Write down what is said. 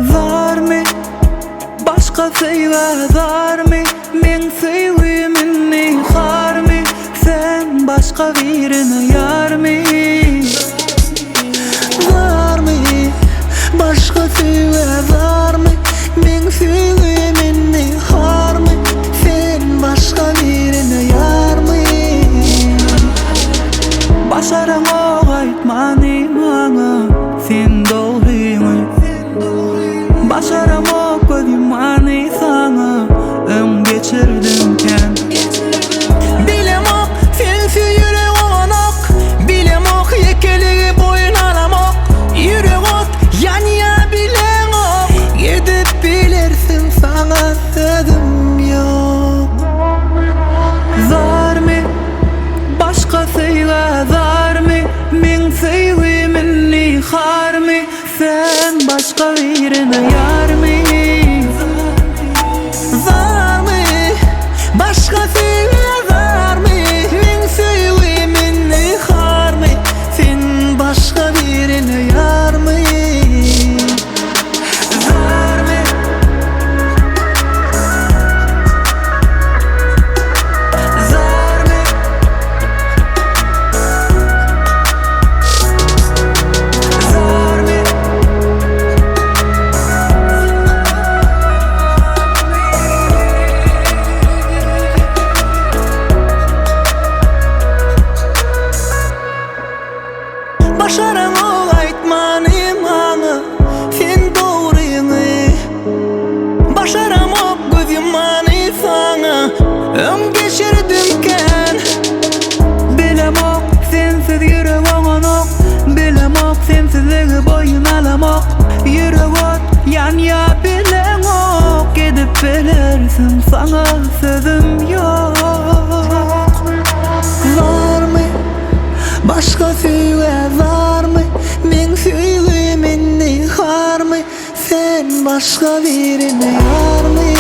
Zarmy başka sevge Zarmy men sevgimini harmy sen başka birini yarmy Zarmy başka sevge Zarmy men sevgimini harmy sen başka birini yarmy başaramok aytmany maňa sen doğruňy başaramok gözümany sana öm geçirdimken bilemok sensiz yürek olanok bilemok yekeligi boyun alamok yürek ot yanıya bilemok gidip bilirsin sana sözüm yok Zarmy başka sevge Zarmy men sevgimini harmy sen başka birini yarmy Zarmy başka sevge Zarmy men sevgimini harmy sen başka birini yarmy Zarmy Zarmy Zarmy başaramok aytmany maňa sen doğruňy başaramok gözümany sana öm geçirdimken bilemok sensiz yürek oňanok bilemok sensizligi boyun alamok yürek ot yanıya bilemok gidip bilirsin sana sözüm yok Zarmy başka sevge Zarmy men sevgimini harmy sen başka birini yarmy